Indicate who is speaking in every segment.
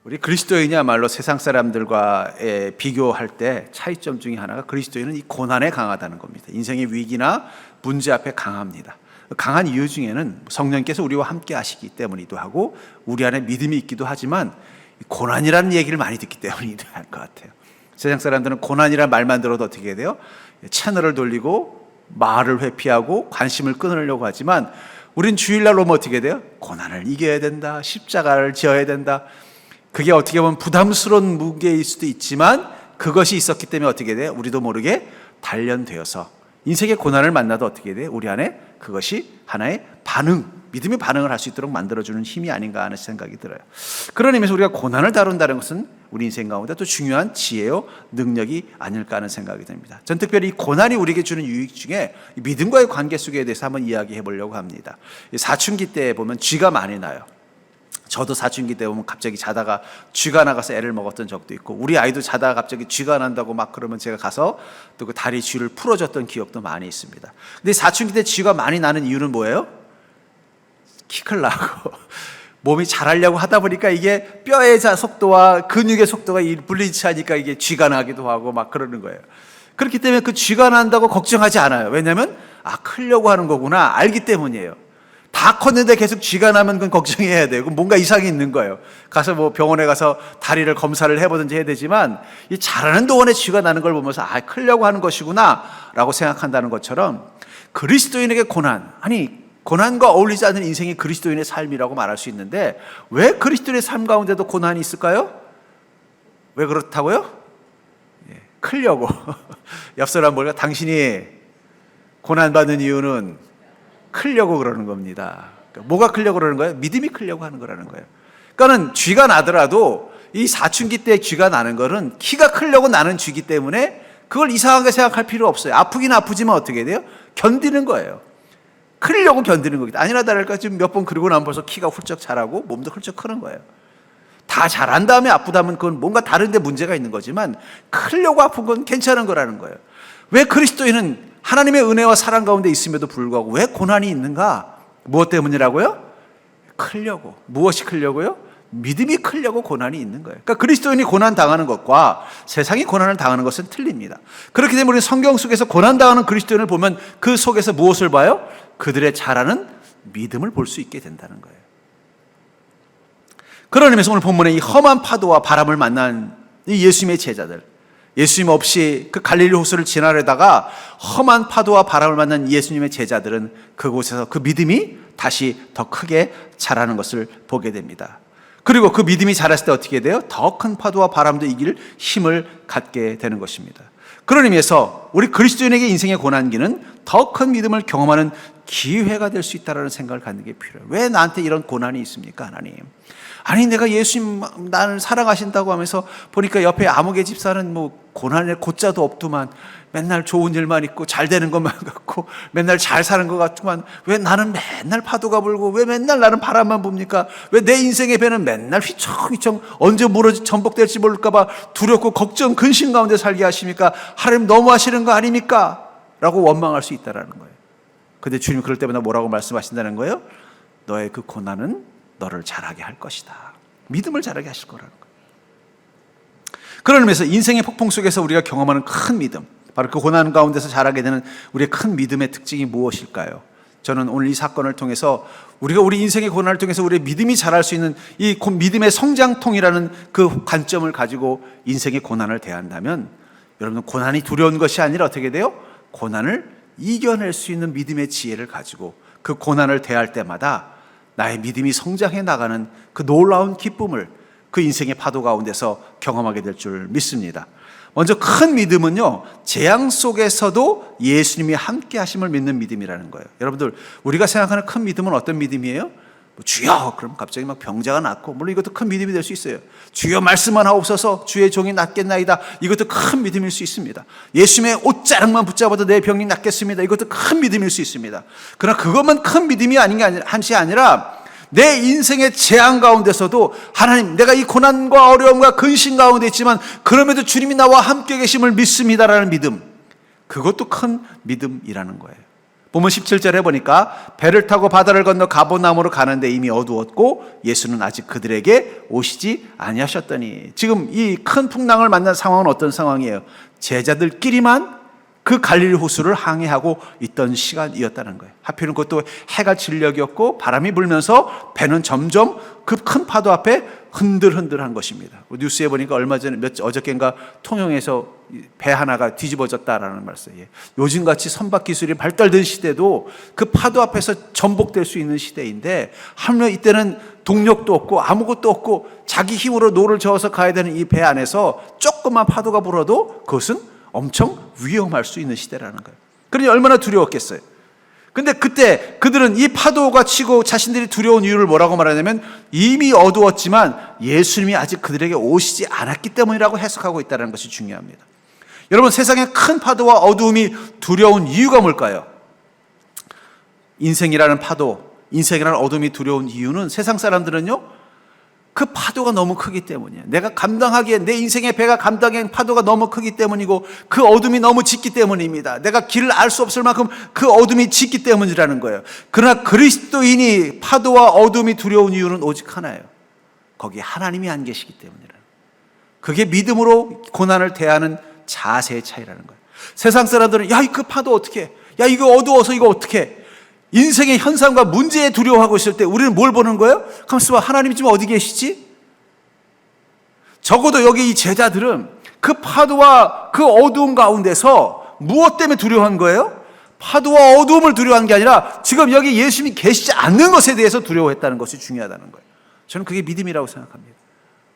Speaker 1: 우리 그리스도인이야말로 세상 사람들과 비교할 때 차이점 중에 하나가 그리스도인은 이 고난에 강하다는 겁니다. 인생의 위기나 문제 앞에 강합니다. 강한 이유 중에는 성령께서 우리와 함께 하시기 때문이기도 하고 우리 안에 믿음이 있기도 하지만 고난이라는 얘기를 많이 듣기 때문이기도 할 것 같아요. 세상 사람들은 고난이라는 말만 들어도 어떻게 해야 돼요? 채널을 돌리고 말을 회피하고 관심을 끊으려고 하지만 우린 주일날 오면 어떻게 돼요? 고난을 이겨야 된다, 십자가를 지어야 된다. 그게 어떻게 보면 부담스러운 무게일 수도 있지만 그것이 있었기 때문에 어떻게 돼요? 우리도 모르게 단련되어서 인생의 고난을 만나도 어떻게 돼요? 우리 안에 그것이 하나의 반응, 믿음의 반응을 할 수 있도록 만들어주는 힘이 아닌가 하는 생각이 들어요. 그런 의미에서 우리가 고난을 다룬다는 것은 우리 인생 가운데 또 중요한 지혜요 능력이 아닐까 하는 생각이 듭니다. 전 특별히 이 고난이 우리에게 주는 유익 중에 믿음과의 관계 속에 대해서 한번 이야기해 보려고 합니다. 사춘기 때 보면 쥐가 많이 나요. 저도 사춘기 때 보면 갑자기 자다가 쥐가 나가서 애를 먹었던 적도 있고 우리 아이도 자다가 갑자기 쥐가 난다고 막 그러면 제가 가서 또 그 다리 쥐를 풀어줬던 기억도 많이 있습니다. 근데 사춘기 때 쥐가 많이 나는 이유는 뭐예요? 키 크려고 몸이 자라려고 하다 보니까 이게 뼈의 속도와 근육의 속도가 불일치하니까 이게 쥐가 나기도 하고 막 그러는 거예요. 그렇기 때문에 그 쥐가 난다고 걱정하지 않아요. 왜냐하면 크려고 하는 거구나 알기 때문이에요. 다 컸는데 계속 쥐가 나면 그건 걱정해야 돼요. 뭔가 이상이 있는 거예요. 가서 뭐 병원에 가서 다리를 검사를 해보든지 해야 되지만 이 자라는 동안에 쥐가 나는 걸 보면서 크려고 하는 것이구나 라고 생각한다는 것처럼 그리스도인에게 고난과 어울리지 않는 인생이 그리스도인의 삶이라고 말할 수 있는데 왜 그리스도인의 삶 가운데도 고난이 있을까요? 왜 그렇다고요? 크려고. 옆 사람 뭐가 당신이 고난받는 이유는 크려고 그러는 겁니다. 뭐가 크려고 그러는 거예요? 믿음이 크려고 하는 거라는 거예요. 그러니까는 쥐가 나더라도 이 사춘기 때 쥐가 나는 거는 키가 크려고 나는 쥐기 때문에 그걸 이상하게 생각할 필요 없어요. 아프긴 아프지만 어떻게 돼요? 견디는 거예요. 크려고 견디는 거기. 아니나 다를까 지금 몇 번 그리고 나면 벌써 키가 훌쩍 자라고 몸도 훌쩍 크는 거예요. 다 자란 다음에 아프다면 그건 뭔가 다른데 문제가 있는 거지만 크려고 아픈 건 괜찮은 거라는 거예요. 왜 그리스도인은 하나님의 은혜와 사랑 가운데 있음에도 불구하고 왜 고난이 있는가? 무엇 때문이라고요? 크려고. 무엇이 크려고요? 믿음이 크려고 고난이 있는 거예요. 그러니까 그리스도인이 고난 당하는 것과 세상이 고난을 당하는 것은 틀립니다. 그렇기 때문에 우리 성경 속에서 고난 당하는 그리스도인을 보면 그 속에서 무엇을 봐요? 그들의 자라는 믿음을 볼 수 있게 된다는 거예요. 그런 의미에서 오늘 본문에 이 험한 파도와 바람을 만난 이 예수님의 제자들, 예수님 없이 그 갈릴리 호수를 지나려다가 험한 파도와 바람을 만난 예수님의 제자들은 그곳에서 그 믿음이 다시 더 크게 자라는 것을 보게 됩니다. 그리고 그 믿음이 자랐을 때 어떻게 돼요? 더 큰 파도와 바람도 이길 힘을 갖게 되는 것입니다. 그런 의미에서 우리 그리스도인에게 인생의 고난기는 더 큰 믿음을 경험하는 기회가 될 수 있다는 생각을 갖는 게 필요해요. 왜 나한테 이런 고난이 있습니까, 하나님? 아니 내가 예수님 나를 사랑하신다고 하면서 보니까 옆에 아무개 집사는 뭐 고난에 곧자도 없더만 맨날 좋은 일만 있고 잘 되는 것만 같고 맨날 잘 사는 것 같지만 왜 나는 맨날 파도가 불고 왜 맨날 나는 바람만 붑니까? 왜 내 인생의 배는 맨날 휘청휘청 언제 전복될지 모를까 봐 두렵고 걱정 근심 가운데 살게 하십니까? 하나님 너무하시는 거 아닙니까? 라고 원망할 수 있다는 거예요. 근데 주님 그럴 때마다 뭐라고 말씀하신다는 거예요? 너의 그 고난은 너를 자라게 할 것이다. 믿음을 자라게 하실 거라는 거예요. 그런 의미에서 인생의 폭풍 속에서 우리가 경험하는 큰 믿음, 바로 그 고난 가운데서 자라게 되는 우리의 큰 믿음의 특징이 무엇일까요? 저는 오늘 이 사건을 통해서 우리가 우리 인생의 고난을 통해서 우리의 믿음이 자랄 수 있는 이 믿음의 성장통이라는 그 관점을 가지고 인생의 고난을 대한다면 여러분 고난이 두려운 것이 아니라 어떻게 돼요? 고난을 이겨낼 수 있는 믿음의 지혜를 가지고 그 고난을 대할 때마다 나의 믿음이 성장해 나가는 그 놀라운 기쁨을 그 인생의 파도 가운데서 경험하게 될 줄 믿습니다. 먼저 큰 믿음은요, 재앙 속에서도 예수님이 함께 하심을 믿는 믿음이라는 거예요. 여러분들, 우리가 생각하는 큰 믿음은 어떤 믿음이에요? 주여! 그럼 갑자기 막 병자가 낫고, 물론 이것도 큰 믿음이 될 수 있어요. 주여 말씀만 하옵소서, 주의 종이 낫겠나이다. 이것도 큰 믿음일 수 있습니다. 예수님의 옷자락만 붙잡아도 내 병이 낫겠습니다. 이것도 큰 믿음일 수 있습니다. 그러나 그것만 큰 믿음이 아닌 게 아니라 내 인생의 재앙 가운데서도 하나님, 내가 이 고난과 어려움과 근심 가운데 있지만 그럼에도 주님이 나와 함께 계심을 믿습니다라는 믿음, 그것도 큰 믿음이라는 거예요. 본문 17절에 보니까 배를 타고 바다를 건너 가버나움으로 가는데 이미 어두웠고 예수는 아직 그들에게 오시지 아니하셨더니, 지금 이 큰 풍랑을 만난 상황은 어떤 상황이에요? 제자들끼리만 그 갈릴리 호수를 항해하고 있던 시간이었다는 거예요. 하필은 그것도 해가 진력이었고 바람이 불면서 배는 점점 그 큰 파도 앞에 흔들흔들한 것입니다. 뉴스에 보니까 얼마 전에 어저께인가 통영에서 배 하나가 뒤집어졌다라는 말씀이에요. 요즘같이 선박 기술이 발달된 시대도 그 파도 앞에서 전복될 수 있는 시대인데, 하물며 이때는 동력도 없고 아무것도 없고 자기 힘으로 노를 저어서 가야 되는 이 배 안에서 조금만 파도가 불어도 그것은 엄청 위험할 수 있는 시대라는 거예요. 그러니 얼마나 두려웠겠어요. 근데 그때 그들은 이 파도가 치고 자신들이 두려운 이유를 뭐라고 말하냐면, 이미 어두웠지만 예수님이 아직 그들에게 오시지 않았기 때문이라고 해석하고 있다는 것이 중요합니다. 여러분, 세상에 큰 파도와 어두움이 두려운 이유가 뭘까요? 인생이라는 파도, 인생이라는 어둠이 두려운 이유는, 세상 사람들은요, 그 파도가 너무 크기 때문이에요. 내가 감당하기에, 내 인생의 배가 감당하기엔 파도가 너무 크기 때문이고 그 어둠이 너무 짙기 때문입니다. 내가 길을 알 수 없을 만큼 그 어둠이 짙기 때문이라는 거예요. 그러나 그리스도인이 파도와 어둠이 두려운 이유는 오직 하나예요. 거기에 하나님이 안 계시기 때문이라는 거예요. 그게 믿음으로 고난을 대하는 자세의 차이라는 거예요. 세상 사람들은 야, 그 파도 어떻게 해? 야, 이거 어두워서 이거 어떻게 해? 인생의 현상과 문제에 두려워하고 있을 때 우리는 뭘 보는 거예요? 가만있어 봐, 하나님이 지금 어디 계시지? 적어도 여기 이 제자들은 그 파도와 그 어두움 가운데서 무엇 때문에 두려워한 거예요? 파도와 어두움을 두려워한 게 아니라 지금 여기 예수님이 계시지 않는 것에 대해서 두려워했다는 것이 중요하다는 거예요. 저는 그게 믿음이라고 생각합니다.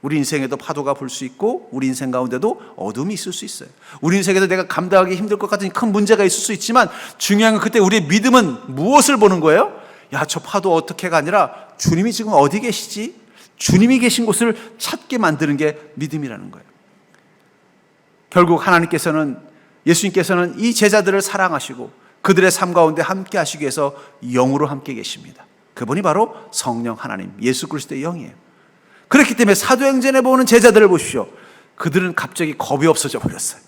Speaker 1: 우리 인생에도 파도가 불 수 있고 우리 인생 가운데도 어둠이 있을 수 있어요. 우리 인생에도 내가 감당하기 힘들 것 같은 큰 문제가 있을 수 있지만, 중요한 건 그때 우리의 믿음은 무엇을 보는 거예요? 야, 저 파도 어떻게가 아니라 주님이 지금 어디 계시지? 주님이 계신 곳을 찾게 만드는 게 믿음이라는 거예요. 결국 하나님께서는, 예수님께서는 이 제자들을 사랑하시고 그들의 삶 가운데 함께 하시기 위해서 영으로 함께 계십니다. 그분이 바로 성령 하나님, 예수 그리스도의 영이에요. 그렇기 때문에 사도행전에 보는 제자들을 보십시오. 그들은 갑자기 겁이 없어져 버렸어요.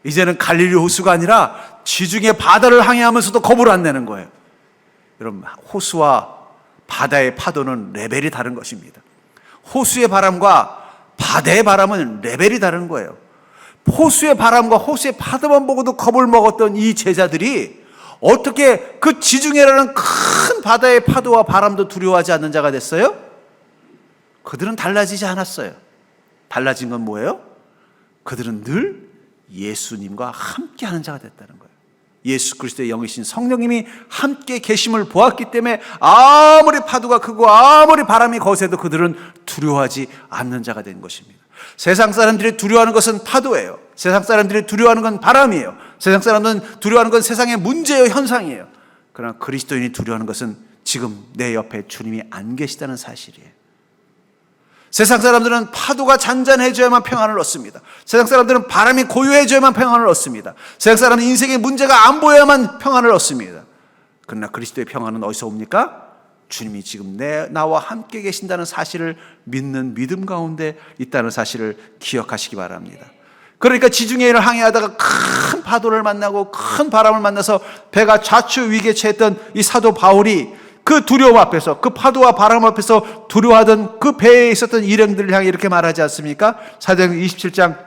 Speaker 1: 이제는 갈릴리 호수가 아니라 지중해 바다를 항해하면서도 겁을 안 내는 거예요. 여러분, 호수와 바다의 파도는 레벨이 다른 것입니다. 호수의 바람과 바다의 바람은 레벨이 다른 거예요. 호수의 바람과 호수의 파도만 보고도 겁을 먹었던 이 제자들이 어떻게 그 지중해라는 큰 바다의 파도와 바람도 두려워하지 않는 자가 됐어요? 그들은 달라지지 않았어요. 달라진 건 뭐예요? 그들은 늘 예수님과 함께하는 자가 됐다는 거예요. 예수 그리스도의 영이신 성령님이 함께 계심을 보았기 때문에 아무리 파도가 크고 아무리 바람이 거세도 그들은 두려워하지 않는 자가 된 것입니다. 세상 사람들이 두려워하는 것은 파도예요. 세상 사람들이 두려워하는 건 바람이에요. 세상 사람들은 두려워하는 건 세상의 문제예요, 현상이에요. 그러나 그리스도인이 두려워하는 것은 지금 내 옆에 주님이 안 계시다는 사실이에요. 세상 사람들은 파도가 잔잔해져야만 평안을 얻습니다. 세상 사람들은 바람이 고요해져야만 평안을 얻습니다. 세상 사람은 인생의 문제가 안 보여야만 평안을 얻습니다. 그러나 그리스도의 평안은 어디서 옵니까? 주님이 지금 나와 함께 계신다는 사실을 믿는 믿음 가운데 있다는 사실을 기억하시기 바랍니다. 그러니까 지중해를 항해하다가 큰 파도를 만나고 큰 바람을 만나서 배가 좌초위기에 처했던 이 사도 바울이 그 두려움 앞에서, 그 파도와 바람 앞에서 두려워하던 그 배에 있었던 일행들을 향해 이렇게 말하지 않습니까? 사도행전 27장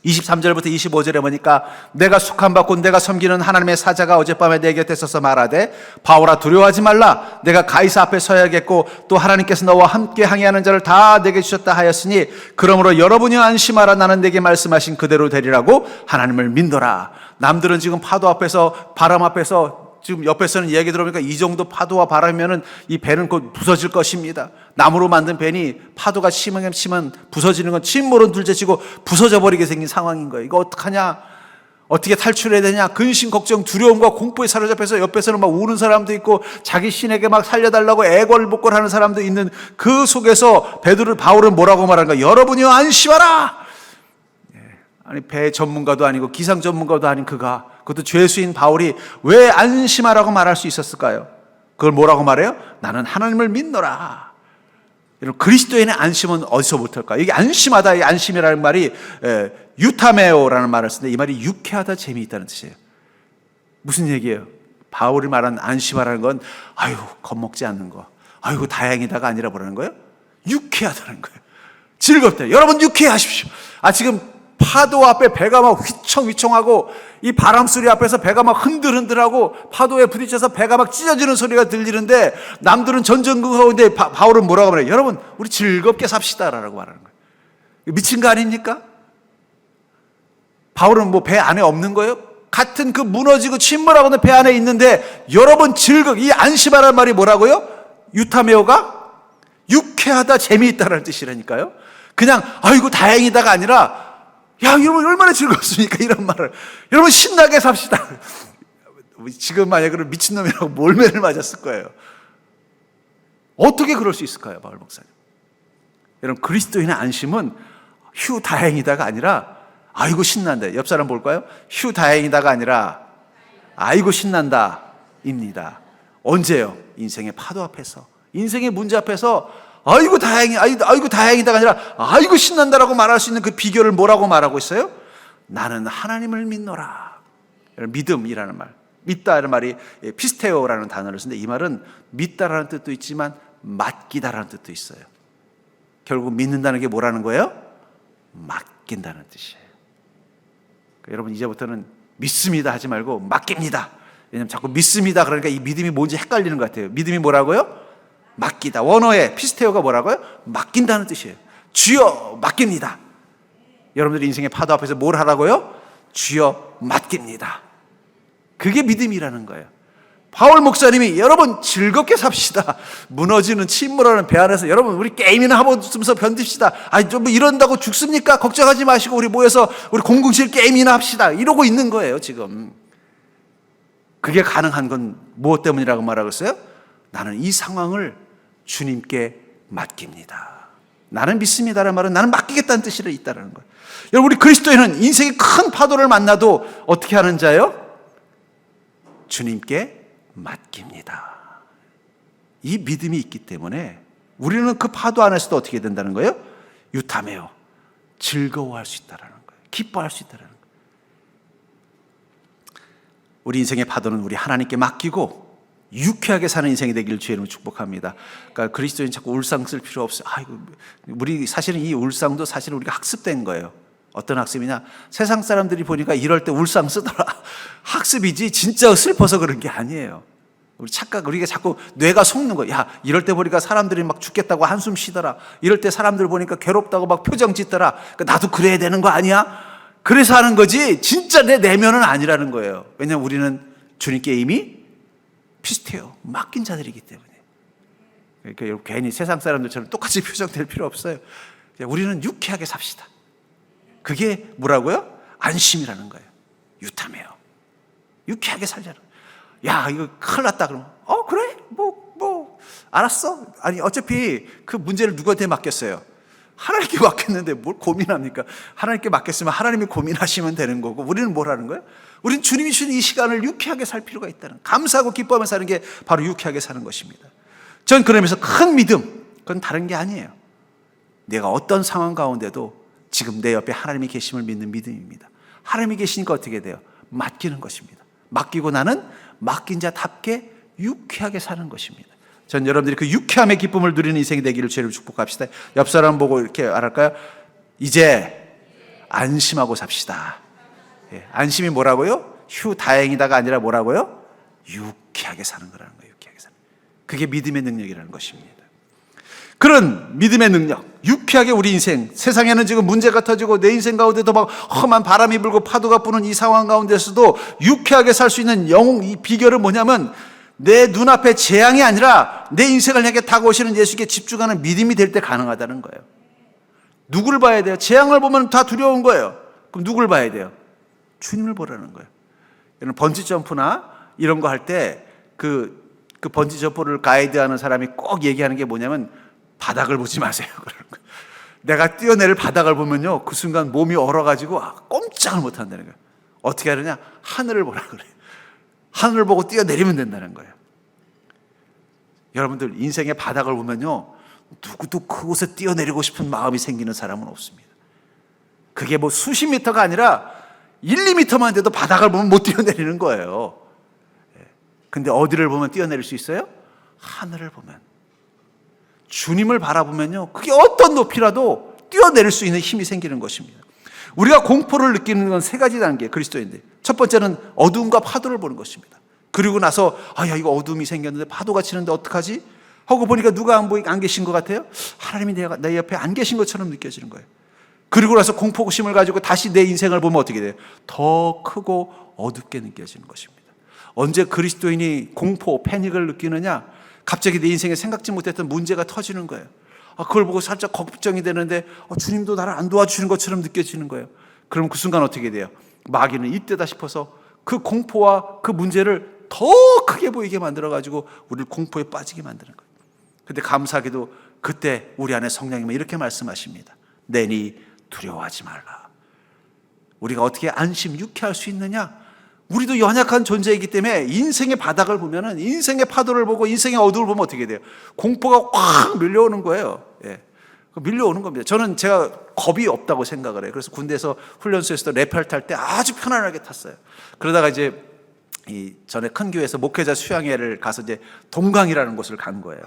Speaker 1: 23절부터 25절에 보니까, 내가 속한 바 곧 내가 섬기는 하나님의 사자가 어젯밤에 내 곁에 서서 말하되, 바울아 두려워하지 말라. 내가 가이사 앞에 서야겠고 또 하나님께서 너와 함께 항해하는 자를 다 내게 주셨다 하였으니 그러므로 여러분이 안심하라. 나는 내게 말씀하신 그대로 되리라고 하나님을 믿노라. 남들은 지금 파도 앞에서, 바람 앞에서, 지금 옆에서는 이야기 들어보니까 이 정도 파도와 바람이면은 이 배는 곧 부서질 것입니다. 나무로 만든 배니 파도가 심하게 치면 부서지는 건 침몰은 둘째치고 부서져 버리게 생긴 상황인 거예요. 이거 어떡하냐? 어떻게 탈출해야 되냐? 근심, 걱정, 두려움과 공포에 사로잡혀서 옆에서는 막 우는 사람도 있고 자기 신에게 막 살려달라고 애걸복걸하는 사람도 있는 그 속에서 바울은 뭐라고 말하는가? 여러분이요 안심하라. 아니, 배 전문가도 아니고 기상 전문가도 아닌 그것도 죄수인 바울이 왜 안심하라고 말할 수 있었을까요? 그걸 뭐라고 말해요? 나는 하나님을 믿노라. 여러분, 그리스도인의 안심은 어디서 못할까요? 이게 안심하다, 이 안심이라는 말이 유타메오라는 말을 쓰는데 이 말이 유쾌하다, 재미있다는 뜻이에요. 무슨 얘기예요? 바울이 말한 안심하라는 건 아유 겁먹지 않는 거, 아이고 다행이다가 아니라 뭐라는 거예요? 유쾌하다는 거예요. 즐겁다. 여러분 유쾌하십시오. 지금 파도 앞에 배가 막 휘청휘청하고 이 바람 소리 앞에서 배가 막 흔들흔들하고 파도에 부딪혀서 배가 막 찢어지는 소리가 들리는데 남들은 전전긍긍하는데 바울은 뭐라고 말해요? 여러분 우리 즐겁게 삽시다라고 말하는 거예요. 미친 거 아닙니까? 바울은 뭐 배 안에 없는 거예요? 같은 그 무너지고 침몰하고 있는 배 안에 있는데 여러분 이 안심하라는 말이 뭐라고요? 유타메오가 유쾌하다, 재미있다라는 뜻이라니까요. 그냥 아이고 다행이다가 아니라 야 여러분 얼마나 즐겁습니까? 이런 말을. 여러분 신나게 삽시다. 지금 만약에 그런 미친놈이라고 몰매를 맞았을 거예요. 어떻게 그럴 수 있을까요, 바울 목사님? 여러분 그리스도인의 안심은 휴 다행이다가 아니라 아이고 신난다. 옆 사람 볼까요? 휴 다행이다가 아니라 아이고 신난다 입니다. 언제요? 인생의 파도 앞에서, 인생의 문제 앞에서 아이고 다행이다가 아니라 아이고 신난다라고 말할 수 있는 그 비결을 뭐라고 말하고 있어요? 나는 하나님을 믿노라. 믿음이라는 말, 믿다라는 말이 피스테오라는 단어를 쓰는데 이 말은 믿다라는 뜻도 있지만 맡기다라는 뜻도 있어요. 결국 믿는다는 게 뭐라는 거예요? 맡긴다는 뜻이에요. 여러분 이제부터는 믿습니다 하지 말고 맡깁니다. 왜냐하면 자꾸 믿습니다 그러니까 이 믿음이 뭔지 헷갈리는 것 같아요. 믿음이 뭐라고요? 맡기다. 원어의 피스테오가 뭐라고요? 맡긴다는 뜻이에요. 주여 맡깁니다. 여러분들이 인생의 파도 앞에서 뭘 하라고요? 주여 맡깁니다. 그게 믿음이라는 거예요. 바울 목사님이 여러분 즐겁게 삽시다. 무너지는 침몰하는 배 안에서 여러분 우리 게임이나 하면서 견딥시다. 좀 뭐 이런다고 죽습니까? 걱정하지 마시고 우리 모여서 우리 007 게임이나 합시다. 이러고 있는 거예요 지금. 그게 가능한 건 무엇 때문이라고 말하고 있어요? 나는 이 상황을 주님께 맡깁니다. 나는 믿습니다라는 말은 나는 맡기겠다는 뜻이 있다는 거예요. 여러분 우리 그리스도인은 인생의 큰 파도를 만나도 어떻게 하는 자예요? 주님께 맡깁니다. 이 믿음이 있기 때문에 우리는 그 파도 안에서도 어떻게 된다는 거예요? 유타메오, 즐거워할 수 있다는 거예요. 기뻐할 수 있다는 거예요. 우리 인생의 파도는 우리 하나님께 맡기고 유쾌하게 사는 인생이 되기를 주의 이름으로 축복합니다. 그러니까 그리스도인 자꾸 울상 쓸 필요 없어요. 우리 사실은 이 울상도 사실은 우리가 학습된 거예요. 어떤 학습이냐? 세상 사람들이 보니까 이럴 때 울상 쓰더라. 학습이지 진짜 슬퍼서 그런 게 아니에요. 우리가 자꾸 뇌가 속는 거야. 야, 이럴 때 보니까 사람들이 막 죽겠다고 한숨 쉬더라. 이럴 때 사람들 보니까 괴롭다고 막 표정 짓더라. 그러니까 나도 그래야 되는 거 아니야? 그래서 하는 거지 진짜 내 내면은 아니라는 거예요. 왜냐하면 우리는 주님께 이미 피스테요, 맡긴 자들이기 때문에. 그러니까 괜히 세상 사람들처럼 똑같이 표정될 필요 없어요. 우리는 유쾌하게 삽시다. 그게 뭐라고요? 안심이라는 거예요. 유타메요. 유쾌하게 살자는 거예요. 야, 이거 큰일 났다. 그러면 그래? 알았어. 아니 어차피 그 문제를 누구한테 맡겼어요? 하나님께 맡겼는데 뭘 고민합니까? 하나님께 맡겼으면 하나님이 고민하시면 되는 거고 우리는 뭘 하는 거예요? 우리는 주님이 주신 이 시간을 유쾌하게 살 필요가 있다는, 감사하고 기뻐하며 사는 게 바로 유쾌하게 사는 것입니다. 전 그러면서 큰 믿음, 그건 다른 게 아니에요. 내가 어떤 상황 가운데도 지금 내 옆에 하나님이 계심을 믿는 믿음입니다. 하나님이 계시니까 어떻게 돼요? 맡기는 것입니다. 맡기고 나는 맡긴 자답게 유쾌하게 사는 것입니다. 전 여러분들이 그 유쾌함의 기쁨을 누리는 인생이 되기를 주님을 축복합시다. 옆 사람 보고 이렇게 말할까요? 이제 안심하고 삽시다. 안심이 뭐라고요? 휴 다행이다가 아니라 뭐라고요? 유쾌하게 사는 거라는 거예요. 유쾌하게 사는. 그게 믿음의 능력이라는 것입니다. 그런 믿음의 능력, 유쾌하게 우리 인생, 세상에는 지금 문제가 터지고 내 인생 가운데도 막 험한 바람이 불고 파도가 부는 이 상황 가운데서도 유쾌하게 살 수 있는 이 비결은 뭐냐면 내 눈앞에 재앙이 아니라 내 인생을 향해 다가오시는 예수께 집중하는 믿음이 될 때 가능하다는 거예요. 누구를 봐야 돼요? 재앙을 보면 다 두려운 거예요. 그럼 누구를 봐야 돼요? 주님을 보라는 거예요. 여러분 번지 점프나 이런 거 할 때 그 번지 점프를 가이드하는 사람이 꼭 얘기하는 게 뭐냐면 바닥을 보지 마세요. 그러는 거예요. 내가 뛰어내릴 바닥을 보면요, 그 순간 몸이 얼어가지고 꼼짝을 못 한다는 거예요. 어떻게 하느냐? 하늘을 보라 그래요. 하늘을 보고 뛰어내리면 된다는 거예요. 여러분들 인생의 바닥을 보면요, 누구도 그곳에 뛰어내리고 싶은 마음이 생기는 사람은 없습니다. 그게 뭐 수십 미터가 아니라 1, 2미터만 돼도 바닥을 보면 못 뛰어내리는 거예요. 근데 어디를 보면 뛰어내릴 수 있어요? 하늘을 보면. 주님을 바라보면요, 그게 어떤 높이라도 뛰어내릴 수 있는 힘이 생기는 것입니다. 우리가 공포를 느끼는 건 세 가지 단계, 그리스도인들. 첫 번째는 어두움과 파도를 보는 것입니다. 그리고 나서 야, 이거 어둠이 생겼는데 파도가 치는데 어떡하지? 하고 보니까 누가 안 계신 것 같아요? 하나님이 내 옆에 안 계신 것처럼 느껴지는 거예요. 그리고 나서 공포심을 가지고 다시 내 인생을 보면 어떻게 돼요? 더 크고 어둡게 느껴지는 것입니다. 언제 그리스도인이 공포, 패닉을 느끼느냐? 갑자기 내 인생에 생각지 못했던 문제가 터지는 거예요. 그걸 보고 살짝 걱정이 되는데 주님도 나를 안 도와주시는 것처럼 느껴지는 거예요. 그럼 그 순간 어떻게 돼요? 마귀는 이때다 싶어서 그 공포와 그 문제를 더 크게 보이게 만들어가지고 우리를 공포에 빠지게 만드는 거예요. 근데 감사하게도 그때 우리 안에 성령님은 이렇게 말씀하십니다. 내니 두려워하지 말라. 우리가 어떻게 안심, 유쾌할 수 있느냐? 우리도 연약한 존재이기 때문에 인생의 바닥을 보면은, 인생의 파도를 보고 인생의 어두움을 보면 어떻게 돼요? 공포가 확 밀려오는 거예요. 예. 밀려오는 겁니다. 제가 겁이 없다고 생각을 해요. 그래서 군대에서 훈련소에서 레펠 탈 때 아주 편안하게 탔어요. 그러다가 이제 전에 큰 교회에서 목회자 수양회를 가서 이제 동강이라는 곳을 간 거예요.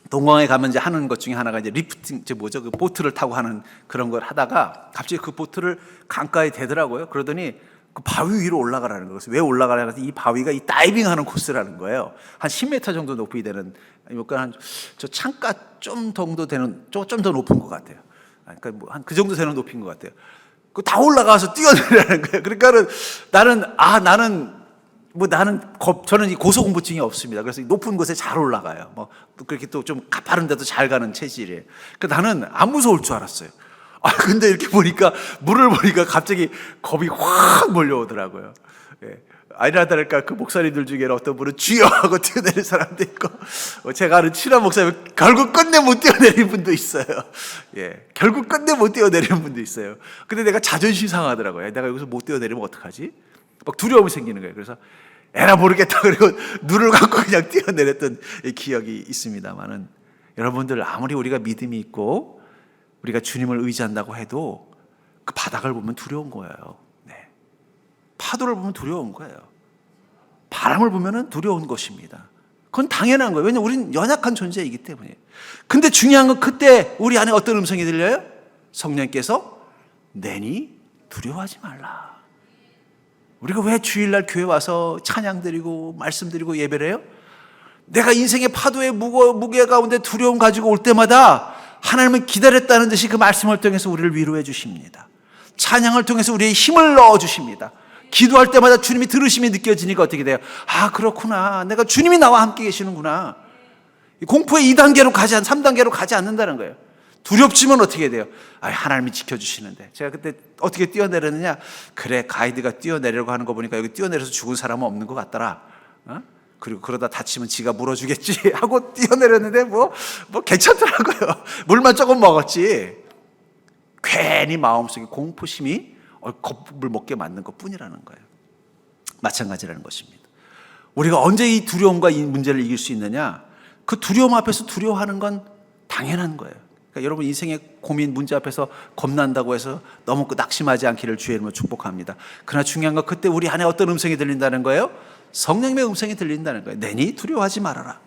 Speaker 1: 동강에 가면 이제 하는 것 중에 하나가 이제 리프팅, 그 보트를 타고 하는 그런 걸 하다가 갑자기 그 보트를 강가에 대더라고요. 그러더니 그 바위 위로 올라가라는 거예요. 그래서 왜 올라가라고 해서 이 바위가 이 다이빙 하는 코스라는 거예요. 한 10m 정도 높이 되는, 한 저 창가 좀 정도 되는, 좀 더 높은 것 같아요. 그러니까 뭐 한 그 정도 되는 높이인 것 같아요. 그 다 올라가서 뛰어내리라는 거예요. 그러니까는 저는 이 고소공포증이 없습니다. 그래서 높은 곳에 잘 올라가요. 뭐 그렇게 또 좀 가파른 데도 잘 가는 체질이에요. 나는 안 무서울 줄 알았어요. 근데 이렇게 보니까, 물을 보니까 갑자기 겁이 확 몰려오더라고요. 예. 아니나 다를까 그 목사님들 중에는 어떤 분은 주여 하고 뛰어내린 사람도 있고, 제가 아는 친한 목사님 결국 끝내 못 뛰어내린 분도 있어요. 예. 결국 끝내 못 뛰어내리는 분도 있어요. 근데 내가 자존심 상하더라고요. 내가 여기서 못 뛰어내리면 어떡하지? 막 두려움이 생기는 거예요. 그래서 에라 모르겠다. 그리고 눈을 감고 그냥 뛰어내렸던 기억이 있습니다만은, 여러분들 아무리 우리가 믿음이 있고 우리가 주님을 의지한다고 해도 그 바닥을 보면 두려운 거예요. 네. 파도를 보면 두려운 거예요. 바람을 보면 두려운 것입니다. 그건 당연한 거예요. 왜냐하면 우리는 연약한 존재이기 때문에. 근데 중요한 건 그때 우리 안에 어떤 음성이 들려요? 성령께서 내니 두려워하지 말라. 우리가 왜 주일날 교회 와서 찬양 드리고 말씀 드리고 예배를 해요? 내가 인생의 파도의 무게 가운데 두려움 가지고 올 때마다 하나님은 기다렸다는 듯이 그 말씀을 통해서 우리를 위로해 주십니다. 찬양을 통해서 우리의 힘을 넣어 주십니다. 기도할 때마다 주님이 들으심이 느껴지니까 어떻게 돼요? 그렇구나. 내가 주님이 나와 함께 계시는구나. 공포의 2단계로 3단계로 가지 않는다는 거예요. 두렵지만 어떻게 돼요? 하나님이 지켜주시는데. 제가 그때 어떻게 뛰어내렸느냐? 그래, 가이드가 뛰어내려고 하는 거 보니까 여기 뛰어내려서 죽은 사람은 없는 것 같더라. 그리고 그러다 다치면 지가 물어주겠지 하고 뛰어내렸는데 뭐 괜찮더라고요. 물만 조금 먹었지. 괜히 마음속에 공포심이 겁을 먹게 만든 것 뿐이라는 거예요. 마찬가지라는 것입니다. 우리가 언제 이 두려움과 이 문제를 이길 수 있느냐? 그 두려움 앞에서 두려워하는 건 당연한 거예요. 그러니까 여러분 인생의 고민, 문제 앞에서 겁난다고 해서 너무 낙심하지 않기를 주의 이름으로 축복합니다. 그러나 중요한 건 그때 우리 안에 어떤 음성이 들린다는 거예요? 성령님의 음성이 들린다는 거예요. 내니 두려워하지 말아라.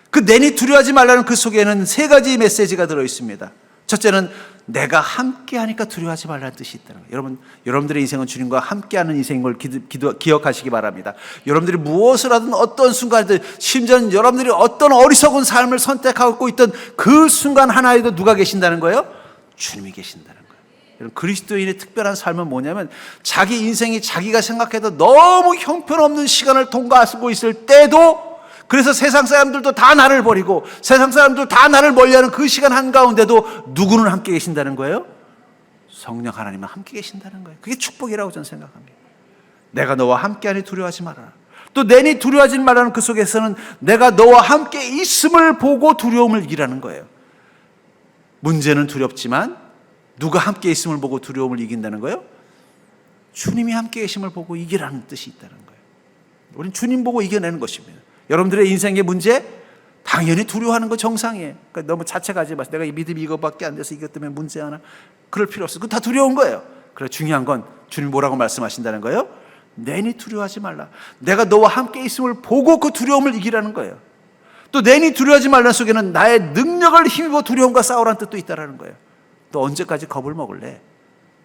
Speaker 1: 그 내니 두려워하지 말라는 그 속에는 세 가지 메시지가 들어있습니다. 첫째는 내가 함께하니까 두려워하지 말라는 뜻이 있다는 거예요. 여러분들의 인생은 주님과 함께하는 인생인 걸 기억하시기 바랍니다. 여러분들이 무엇을 하든 어떤 순간이든, 심지어 여러분들이 어떤 어리석은 삶을 선택하고 있던 그 순간 하나에도 누가 계신다는 거예요? 주님이 계신다는 거예요. 여러분, 그리스도인의 특별한 삶은 뭐냐면 자기 인생이 자기가 생각해도 너무 형편없는 시간을 통과하고 있을 때도, 그래서 세상 사람들도 다 나를 버리고 세상 사람들 다 나를 멀리하는 그 시간 한가운데도 누구는 함께 계신다는 거예요? 성령 하나님은 함께 계신다는 거예요. 그게 축복이라고 저는 생각합니다. 내가 너와 함께하니 두려워하지 말아라. 또 내니 두려워하지 말라는 그 속에서는 내가 너와 함께 있음을 보고 두려움을 이기라는 거예요. 문제는 두렵지만 누가 함께 있음을 보고 두려움을 이긴다는 거예요? 주님이 함께 계심을 보고 이기라는 뜻이 있다는 거예요. 우리는 주님 보고 이겨내는 것입니다. 여러분들의 인생의 문제, 당연히 두려워하는 거 정상이에요. 그러니까 너무 자책하지 마세요. 내가 이 믿음이 이것밖에 안 돼서 이것 때문에 문제 하나. 그럴 필요 없어요. 그건 다 두려운 거예요. 그래, 중요한 건 주님 뭐라고 말씀하신다는 거예요? 내니 두려워하지 말라. 내가 너와 함께 있음을 보고 그 두려움을 이기라는 거예요. 또 내니 두려워하지 말라는 속에는 나의 능력을 힘입어 두려움과 싸우라는 뜻도 있다는 거예요. 또 언제까지 겁을 먹을래?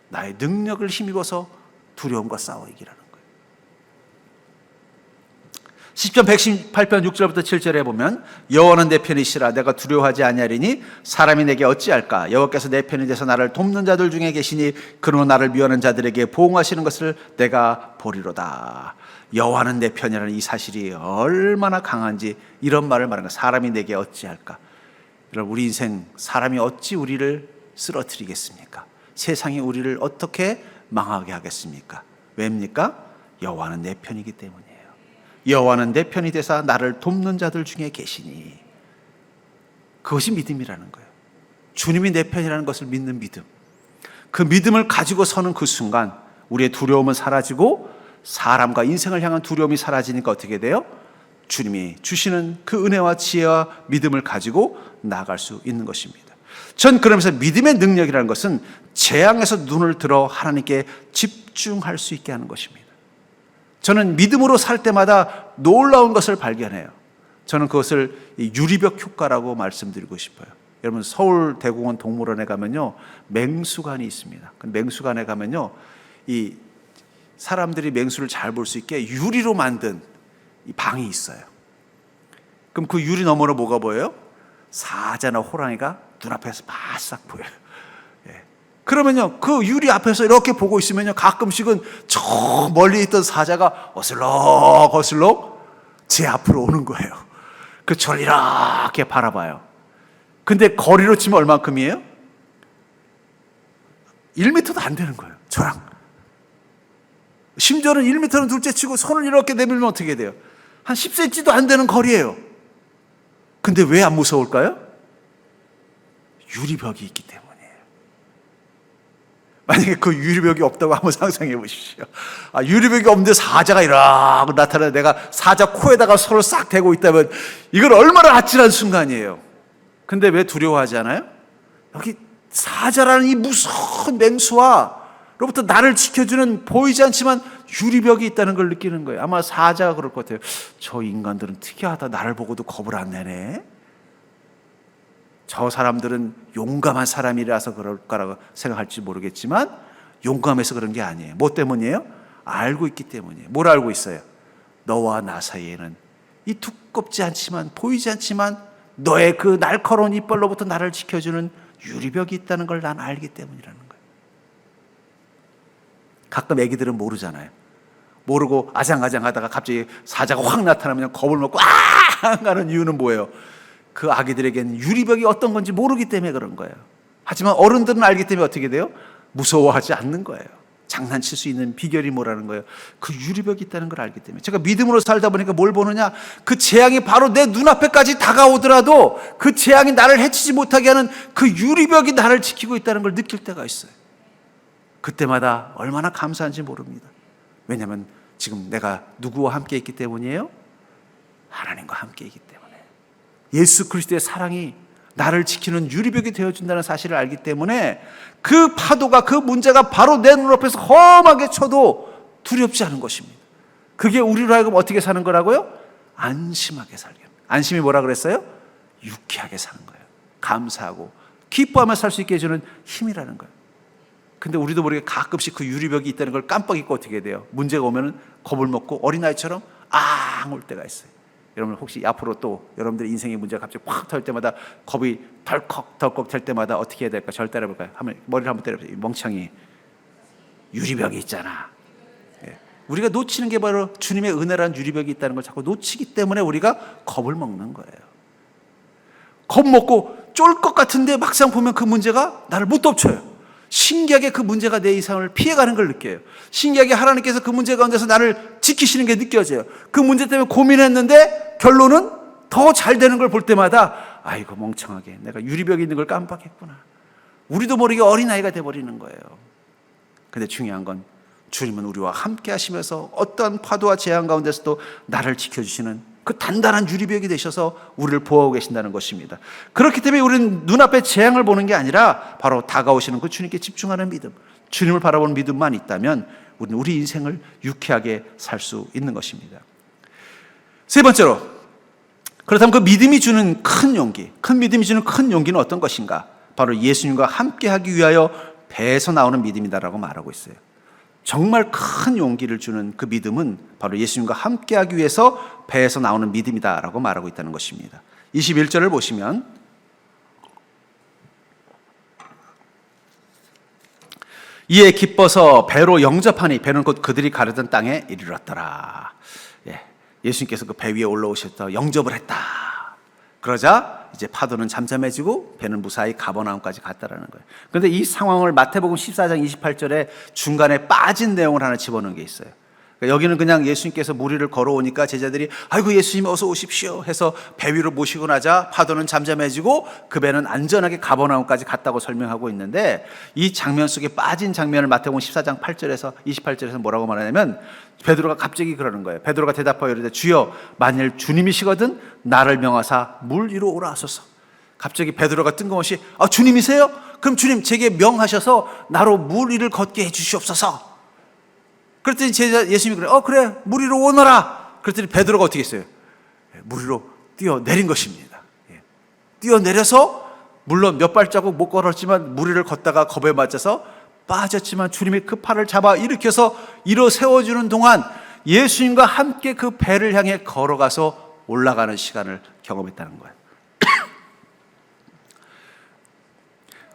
Speaker 1: 나의 능력을 힘입어서 두려움과 싸워 이기라는 거예요. 시편 118편 6절부터 7절에 보면 여호와는 내 편이시라 내가 두려워하지 아니하리니 사람이 내게 어찌할까? 여호와께서 내 편이 돼서 나를 돕는 자들 중에 계시니 그러나 나를 미워하는 자들에게 보응하시는 것을 내가 보리로다. 여호와는 내 편이라는 이 사실이 얼마나 강한지 이런 말을 말하는 거예요. 사람이 내게 어찌할까? 여러분, 우리 인생 사람이 어찌 우리를 쓰러뜨리겠습니까? 세상이 우리를 어떻게 망하게 하겠습니까? 왜입니까? 여호와는 내 편이기 때문이에요. 여호와는 내 편이 되사 나를 돕는 자들 중에 계시니, 그것이 믿음이라는 거예요. 주님이 내 편이라는 것을 믿는 믿음. 그 믿음을 가지고 서는 그 순간 우리의 두려움은 사라지고 사람과 인생을 향한 두려움이 사라지니까 어떻게 돼요? 주님이 주시는 그 은혜와 지혜와 믿음을 가지고 나아갈 수 있는 것입니다. 전 그러면서 믿음의 능력이라는 것은 재앙에서 눈을 들어 하나님께 집중할 수 있게 하는 것입니다. 저는 믿음으로 살 때마다 놀라운 것을 발견해요. 저는 그것을 유리벽 효과라고 말씀드리고 싶어요. 여러분, 서울대공원 동물원에 가면요, 맹수관이 있습니다. 그 맹수관에 가면요, 이 사람들이 맹수를 잘 볼 수 있게 유리로 만든 이 방이 있어요. 그럼 그 유리 너머로 뭐가 보여요? 사자나 호랑이가 눈앞에서 바싹 보여요. 그러면요, 그 유리 앞에서 이렇게 보고 있으면요, 가끔씩은 저 멀리 있던 사자가 어슬렁어슬렁 제 앞으로 오는 거예요. 그 저를 이렇게 바라봐요. 근데 거리로 치면 얼만큼이에요? 1m도 안 되는 거예요, 저랑. 심지어는 1m는 둘째 치고 손을 이렇게 내밀면 어떻게 돼요? 한 10cm도 안 되는 거리예요. 근데 왜 안 무서울까요? 유리벽이 있기 때문에. 만약에 그 유리벽이 없다고 한번 상상해 보십시오. 유리벽이 없는데 사자가 이렇게 나타나서 내가 사자 코에다가 손을 싹 대고 있다면 이건 얼마나 아찔한 순간이에요. 근데 왜 두려워하지 않아요? 여기 사자라는 이 무서운 맹수와로부터 나를 지켜주는 보이지 않지만 유리벽이 있다는 걸 느끼는 거예요. 아마 사자가 그럴 것 같아요. 저 인간들은 특이하다. 나를 보고도 겁을 안 내네. 저 사람들은 용감한 사람이라서 그럴까라고 생각할지 모르겠지만 용감해서 그런 게 아니에요. 뭐 때문이에요? 알고 있기 때문이에요. 뭘 알고 있어요? 너와 나 사이에는 이 두껍지 않지만 보이지 않지만 너의 그 날카로운 이빨로부터 나를 지켜주는 유리벽이 있다는 걸 난 알기 때문이라는 거예요. 가끔 애기들은 모르잖아요. 모르고 아장아장하다가 갑자기 사자가 확 나타나면 겁을 먹고 아! 하는 이유는 뭐예요? 그 아기들에게는 유리벽이 어떤 건지 모르기 때문에 그런 거예요. 하지만 어른들은 알기 때문에 어떻게 돼요? 무서워하지 않는 거예요. 장난칠 수 있는 비결이 뭐라는 거예요? 그 유리벽이 있다는 걸 알기 때문에. 제가 믿음으로 살다 보니까 뭘 보느냐? 그 재앙이 바로 내 눈앞에까지 다가오더라도 그 재앙이 나를 해치지 못하게 하는 그 유리벽이 나를 지키고 있다는 걸 느낄 때가 있어요. 그때마다 얼마나 감사한지 모릅니다. 왜냐하면 지금 내가 누구와 함께 있기 때문이에요? 하나님과 함께 있기 때문에. 예수 그리스도의 사랑이 나를 지키는 유리벽이 되어준다는 사실을 알기 때문에 그 파도가, 그 문제가 바로 내 눈앞에서 험하게 쳐도 두렵지 않은 것입니다. 그게 우리로 하여금 어떻게 사는 거라고요? 안심하게 살게 합니다. 안심이 뭐라 그랬어요? 유쾌하게 사는 거예요. 감사하고 기뻐하며 살 수 있게 해주는 힘이라는 거예요. 근데 우리도 모르게 가끔씩 그 유리벽이 있다는 걸 깜빡 잊고 어떻게 돼요? 문제가 오면은 겁을 먹고 어린아이처럼 앙 올 때가 있어요. 여러분 혹시 앞으로 또 여러분들의 인생의 문제가 갑자기 확 털 때마다 겁이 덜컥 될 때마다 어떻게 해야 될까? 저를 때려볼까요? 머리를 한번 때려보세요. 멍청이, 유리벽이 있잖아. 우리가 놓치는 게 바로 주님의 은혜라는 유리벽이 있다는 걸 자꾸 놓치기 때문에 우리가 겁을 먹는 거예요. 겁 먹고 쫄 것 같은데 막상 보면 그 문제가 나를 못 덮쳐요. 신기하게 그 문제가 내 이상을 피해가는 걸 느껴요. 신기하게 하나님께서 그 문제 가운데서 나를 지키시는 게 느껴져요. 그 문제 때문에 고민했는데 결론은 더 잘 되는 걸 볼 때마다 아이고 멍청하게 내가 유리벽이 있는 걸 깜빡했구나. 우리도 모르게 어린아이가 돼버리는 거예요. 근데 중요한 건 주님은 우리와 함께 하시면서 어떠한 파도와 재앙 가운데서도 나를 지켜주시는 그 단단한 유리벽이 되셔서 우리를 보호하고 계신다는 것입니다. 그렇기 때문에 우리는 눈앞에 재앙을 보는 게 아니라 바로 다가오시는 그 주님께 집중하는 믿음, 주님을 바라보는 믿음만 있다면 우리는 우리 인생을 유쾌하게 살 수 있는 것입니다. 세 번째로, 그렇다면 그 믿음이 주는 큰 용기, 큰 믿음이 주는 큰 용기는 어떤 것인가? 바로 예수님과 함께하기 위하여 배에서 나오는 믿음이다라고 말하고 있어요. 정말 큰 용기를 주는 그 믿음은 바로 예수님과 함께하기 위해서 배에서 나오는 믿음이다라고 말하고 있다는 것입니다. 21절을 보시면 이에 기뻐서 배로 영접하니 배는 곧 그들이 가려던 땅에 이르렀더라. 예수님께서 그 배 위에 올라오셔서 영접을 했다. 그러자 이제 파도는 잠잠해지고 배는 무사히 가버나움까지 갔다라는 거예요. 그런데 이 상황을 마태복음 14장 28절에 중간에 빠진 내용을 하나 집어넣은 게 있어요. 여기는 그냥 예수님께서 물 위를 걸어오니까 제자들이 아이고 예수님 어서 오십시오 해서 배 위로 모시고 나자 파도는 잠잠해지고 그 배는 안전하게 가버나움까지 갔다고 설명하고 있는데, 이 장면 속에 빠진 장면을 마태복음 14장 8절에서 28절에서 뭐라고 말하냐면 베드로가 갑자기 그러는 거예요. 베드로가 대답하여 이르되 주여 만일 주님이시거든 나를 명하사 물 위로 오라 하소서. 갑자기 베드로가 뜬금없이 주님이세요? 그럼 주님 제게 명하셔서 나로 물 위를 걷게 해 주시옵소서. 그랬더니 예수님이 그래 물 위로 오너라. 그랬더니 베드로가 어떻게 했어요? 물 위로 뛰어내린 것입니다. 뛰어내려서 물론 몇 발자국 못 걸었지만 물 위를 걷다가 겁에 맞아서 빠졌지만 주님이 그 팔을 잡아 일으켜서 일어 세워주는 동안 예수님과 함께 그 배를 향해 걸어가서 올라가는 시간을 경험했다는 거예요.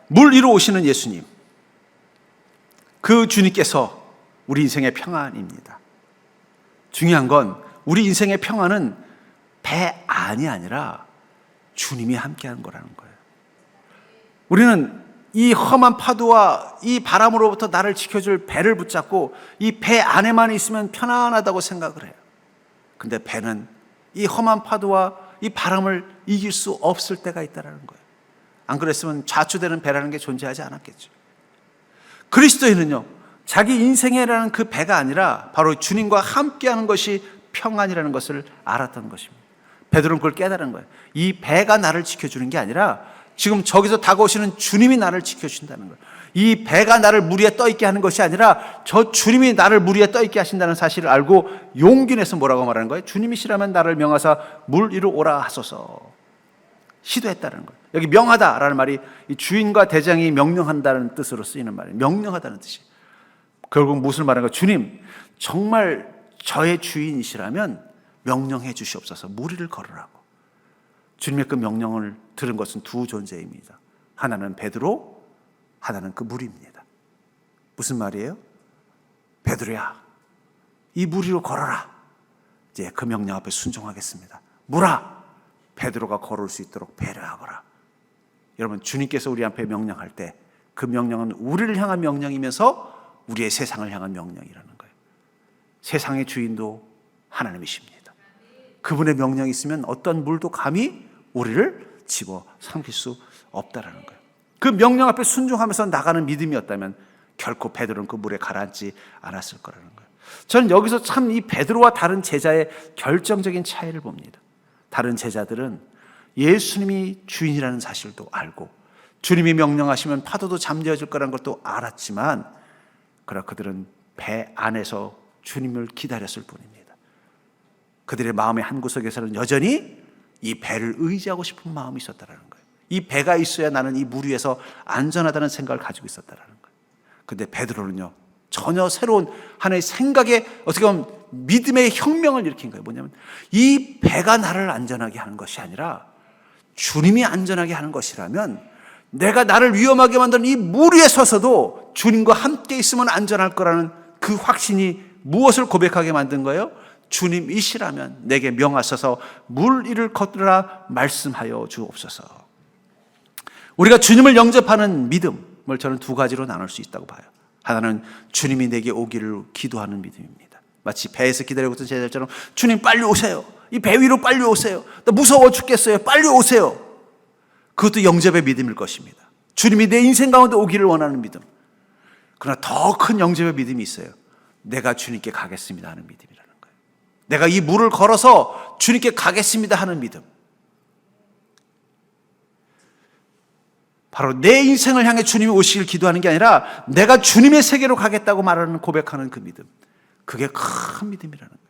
Speaker 1: 물 위로 오시는 예수님, 그 주님께서 우리 인생의 평안입니다. 중요한 건 우리 인생의 평안은 배 안이 아니라 주님이 함께하는 거라는 거예요. 우리는 이 험한 파도와 이 바람으로부터 나를 지켜줄 배를 붙잡고 이 배 안에만 있으면 편안하다고 생각을 해요. 근데 배는 이 험한 파도와 이 바람을 이길 수 없을 때가 있다는 거예요. 안 그랬으면 좌초되는 배라는 게 존재하지 않았겠죠. 그리스도인은요, 자기 인생이라는 그 배가 아니라 바로 주님과 함께하는 것이 평안이라는 것을 알았던 것입니다. 베드로는 그걸 깨달은 거예요. 이 배가 나를 지켜주는 게 아니라 지금 저기서 다가오시는 주님이 나를 지켜주신다는 거예요. 이 배가 나를 물 위에 떠있게 하는 것이 아니라 저 주님이 나를 물 위에 떠있게 하신다는 사실을 알고 용기 내서 뭐라고 말하는 거예요? 주님이시라면 나를 명하사 물 위로 오라 하소서. 시도했다는 거예요. 여기 명하다라는 말이 이 주인과 대장이 명령한다는 뜻으로 쓰이는 말이에요. 명령하다는 뜻이에요. 결국 무엇을 말하는 거예요? 주님, 정말 저의 주인이시라면 명령해 주시옵소서. 물 위를 걸으라고. 주님의 그 명령을 들은 것은 두 존재입니다. 하나는 베드로, 하나는 그 물입니다. 무슨 말이에요? 베드로야, 이 물 위로 걸어라. 이제 그 명령 앞에 순종하겠습니다. 물아, 베드로가 걸을 수 있도록 배려하거라. 여러분, 주님께서 우리 앞에 명령할 때 그 명령은 우리를 향한 명령이면서 우리의 세상을 향한 명령이라는 거예요. 세상의 주인도 하나님이십니다. 그분의 명령이 있으면 어떤 물도 감히 우리를 집어 삼킬 수 없다라는 거예요. 그 명령 앞에 순종하면서 나가는 믿음이었다면 결코 베드로는 그 물에 가라앉지 않았을 거라는 거예요. 저는 여기서 참 이 베드로와 다른 제자의 결정적인 차이를 봅니다. 다른 제자들은 예수님이 주인이라는 사실도 알고 주님이 명령하시면 파도도 잠재워질 거라는 것도 알았지만 그러나 그들은 배 안에서 주님을 기다렸을 뿐입니다. 그들의 마음의 한구석에서는 여전히 이 배를 의지하고 싶은 마음이 있었다는 거예요. 이 배가 있어야 나는 이 물 위에서 안전하다는 생각을 가지고 있었다는 거예요. 그런데 베드로는요, 전혀 새로운 하나의 생각에 어떻게 보면 믿음의 혁명을 일으킨 거예요. 뭐냐면 이 배가 나를 안전하게 하는 것이 아니라 주님이 안전하게 하는 것이라면 내가 나를 위험하게 만드는 이 물 위에 서서도 주님과 함께 있으면 안전할 거라는 그 확신이 무엇을 고백하게 만든 거예요? 주님이시라면 내게 명하셔서 물 위를 걷으라 말씀하여 주옵소서. 우리가 주님을 영접하는 믿음을 저는 두 가지로 나눌 수 있다고 봐요. 하나는 주님이 내게 오기를 기도하는 믿음입니다. 마치 배에서 기다리고 있던 제자들처럼 주님 빨리 오세요. 이 배 위로 빨리 오세요. 나 무서워 죽겠어요. 빨리 오세요. 그것도 영접의 믿음일 것입니다. 주님이 내 인생 가운데 오기를 원하는 믿음. 그러나 더 큰 영접의 믿음이 있어요. 내가 주님께 가겠습니다 하는 믿음이라는 거예요. 내가 이 물을 걸어서 주님께 가겠습니다 하는 믿음. 바로 내 인생을 향해 주님이 오시길 기도하는 게 아니라 내가 주님의 세계로 가겠다고 말하는 고백하는 그 믿음. 그게 큰 믿음이라는 거예요.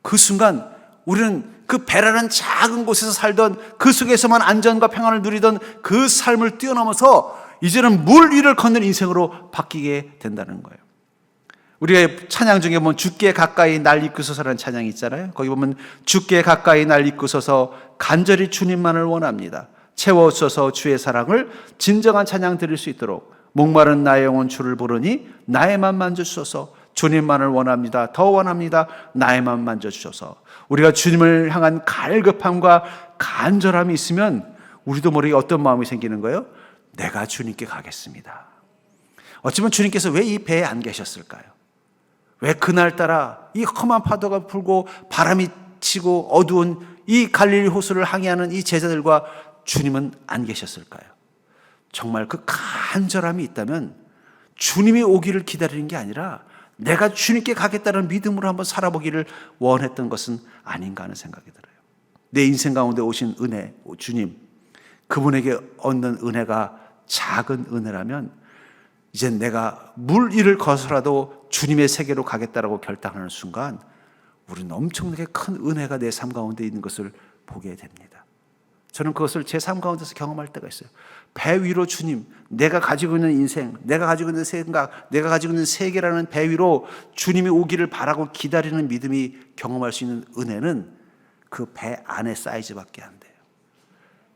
Speaker 1: 그 순간 우리는 그 배라는 작은 곳에서 살던 그 속에서만 안전과 평안을 누리던 그 삶을 뛰어넘어서 이제는 물 위를 걷는 인생으로 바뀌게 된다는 거예요. 우리가 찬양 중에 보면 주께 가까이 날 이끄소서라는 찬양이 있잖아요. 거기 보면 주께 가까이 날 이끄소서 간절히 주님만을 원합니다. 채워주셔서 주의 사랑을 진정한 찬양 드릴 수 있도록 목마른 나의 영혼 주를 부르니 나의만 만져주셔서 주님만을 원합니다. 더 원합니다. 나의만 만져주셔서. 우리가 주님을 향한 갈급함과 간절함이 있으면 우리도 모르게 어떤 마음이 생기는 거예요? 내가 주님께 가겠습니다. 어쩌면 주님께서 왜 이 배에 안 계셨을까요? 왜 그날따라 이 험한 파도가 불고 바람이 치고 어두운 이 갈릴리 호수를 항해하는 이 제자들과 주님은 안 계셨을까요? 정말 그 간절함이 있다면 주님이 오기를 기다리는 게 아니라 내가 주님께 가겠다는 믿음으로 한번 살아보기를 원했던 것은 아닌가 하는 생각이 들어요. 내 인생 가운데 오신 은혜, 주님, 그분에게 얻는 은혜가 작은 은혜라면 이제 내가 물 위를 거서라도 주님의 세계로 가겠다라고 결단하는 순간 우리는 엄청나게 큰 은혜가 내 삶 가운데 있는 것을 보게 됩니다. 저는 그것을 제 삶 가운데서 경험할 때가 있어요. 배 위로 주님, 내가 가지고 있는 인생, 내가 가지고 있는 생각, 내가 가지고 있는 세계라는 배 위로 주님이 오기를 바라고 기다리는 믿음이 경험할 수 있는 은혜는 그 배 안의 사이즈밖에 안 돼요.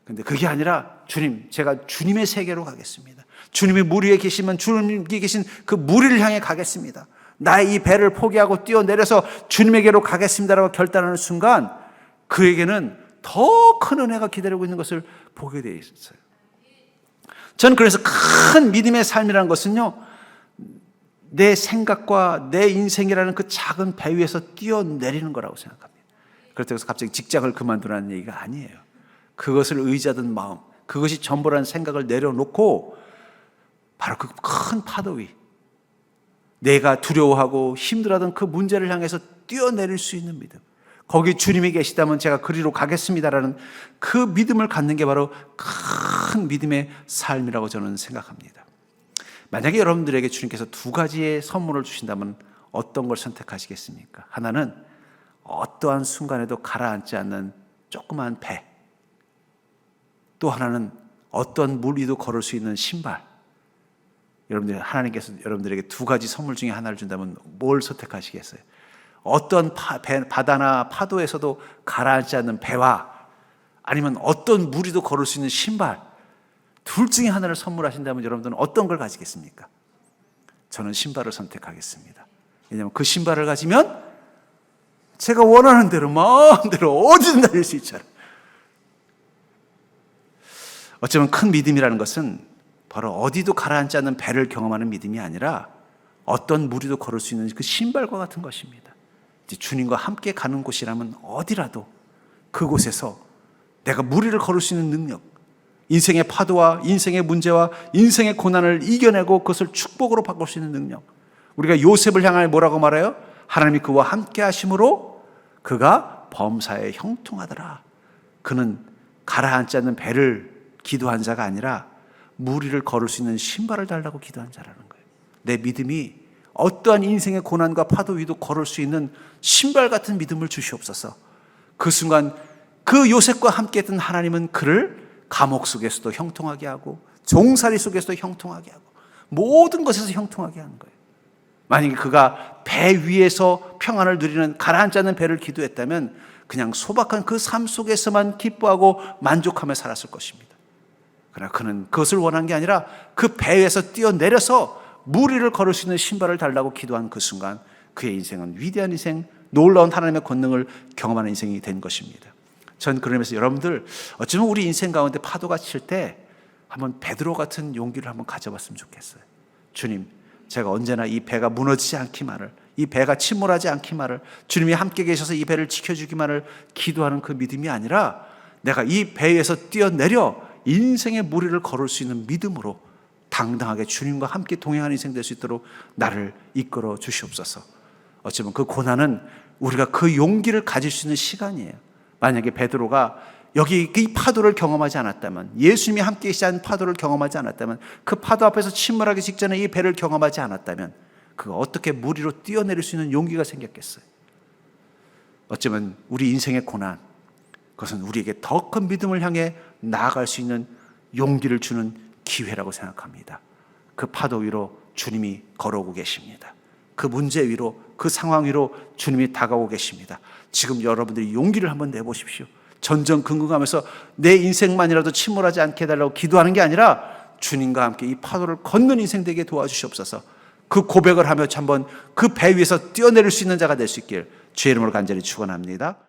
Speaker 1: 근데 그게 아니라 주님, 제가 주님의 세계로 가겠습니다. 주님이 물 위에 계시면 주님이 계신 그 물 위를 향해 가겠습니다. 나의 이 배를 포기하고 뛰어내려서 주님에게로 가겠습니다라고 결단하는 순간 그에게는 더 큰 은혜가 기다리고 있는 것을 보게 되어 있었어요. 저는 그래서 큰 믿음의 삶이라는 것은요, 내 생각과 내 인생이라는 그 작은 배 위에서 뛰어내리는 거라고 생각합니다. 그렇다고 해서 갑자기 직장을 그만두라는 얘기가 아니에요. 그것을 의지하던 마음, 그것이 전부라는 생각을 내려놓고 바로 그 큰 파도 위, 내가 두려워하고 힘들어하던 그 문제를 향해서 뛰어내릴 수 있는 믿음, 거기 주님이 계시다면 제가 그리로 가겠습니다라는 그 믿음을 갖는 게 바로 큰 믿음의 삶이라고 저는 생각합니다. 만약에 여러분들에게 주님께서 두 가지의 선물을 주신다면 어떤 걸 선택하시겠습니까? 하나는 어떠한 순간에도 가라앉지 않는 조그만 배, 또 하나는 어떤 물 위도 걸을 수 있는 신발. 하나님께서 여러분들에게 두 가지 선물 중에 하나를 준다면 뭘 선택하시겠어요? 어떤 바다나 파도에서도 가라앉지 않는 배와 아니면 어떤 물 위도 걸을 수 있는 신발, 둘 중에 하나를 선물하신다면 여러분들은 어떤 걸 가지겠습니까? 저는 신발을 선택하겠습니다. 왜냐하면 그 신발을 가지면 제가 원하는 대로 마음대로 어디든 다닐 수 있잖아요. 어쩌면 큰 믿음이라는 것은 바로 어디도 가라앉지 않는 배를 경험하는 믿음이 아니라 어떤 무리도 걸을 수 있는 그 신발과 같은 것입니다. 이제 주님과 함께 가는 곳이라면 어디라도 그곳에서 내가 무리를 걸을 수 있는 능력, 인생의 파도와 인생의 문제와 인생의 고난을 이겨내고 그것을 축복으로 바꿀 수 있는 능력. 우리가 요셉을 향하여 뭐라고 말해요? 하나님이 그와 함께 하심으로 그가 범사에 형통하더라. 그는 가라앉지 않는 배를 기도한 자가 아니라 무리를 걸을 수 있는 신발을 달라고 기도한 자라는 거예요. 내 믿음이 어떠한 인생의 고난과 파도 위도 걸을 수 있는 신발 같은 믿음을 주시옵소서. 그 순간 그 요셉과 함께 했던 하나님은 그를 감옥 속에서도 형통하게 하고 종살이 속에서도 형통하게 하고 모든 것에서 형통하게 하는 거예요. 만약에 그가 배 위에서 평안을 누리는 가라앉지 않는 배를 기도했다면 그냥 소박한 그 삶 속에서만 기뻐하고 만족하며 살았을 것입니다. 그러나 그는 그것을 원한 게 아니라 그 배에서 뛰어내려서 무리를 걸을 수 있는 신발을 달라고 기도한 그 순간 그의 인생은 위대한 인생, 놀라운 하나님의 권능을 경험하는 인생이 된 것입니다. 전 그러면서 여러분들 어쩌면 우리 인생 가운데 파도가 칠 때 한번 베드로 같은 용기를 한번 가져봤으면 좋겠어요. 주님, 제가 언제나 이 배가 무너지지 않기만을, 이 배가 침몰하지 않기만을, 주님이 함께 계셔서 이 배를 지켜주기만을 기도하는 그 믿음이 아니라 내가 이 배에서 뛰어내려 인생의 무리를 걸을 수 있는 믿음으로 당당하게 주님과 함께 동행하는 인생 될 수 있도록 나를 이끌어 주시옵소서. 어쩌면 그 고난은 우리가 그 용기를 가질 수 있는 시간이에요. 만약에 베드로가 여기 이 파도를 경험하지 않았다면, 예수님이 함께 계시는 파도를 경험하지 않았다면, 그 파도 앞에서 침몰하기 직전에 이 배를 경험하지 않았다면 그가 어떻게 물 위로 뛰어내릴 수 있는 용기가 생겼겠어요? 어쩌면 우리 인생의 고난, 그것은 우리에게 더 큰 믿음을 향해 나아갈 수 있는 용기를 주는 기회라고 생각합니다. 그 파도 위로 주님이 걸어오고 계십니다. 그 문제 위로, 그 상황 위로 주님이 다가오고 계십니다. 지금 여러분들이 용기를 한번 내보십시오. 전전긍긍하면서 내 인생만이라도 침몰하지 않게 해달라고 기도하는 게 아니라 주님과 함께 이 파도를 걷는 인생 되게 도와주시옵소서. 그 고백을 하며 한번 그 배 위에서 뛰어내릴 수 있는 자가 될 수 있길 주의 이름으로 간절히 축원합니다.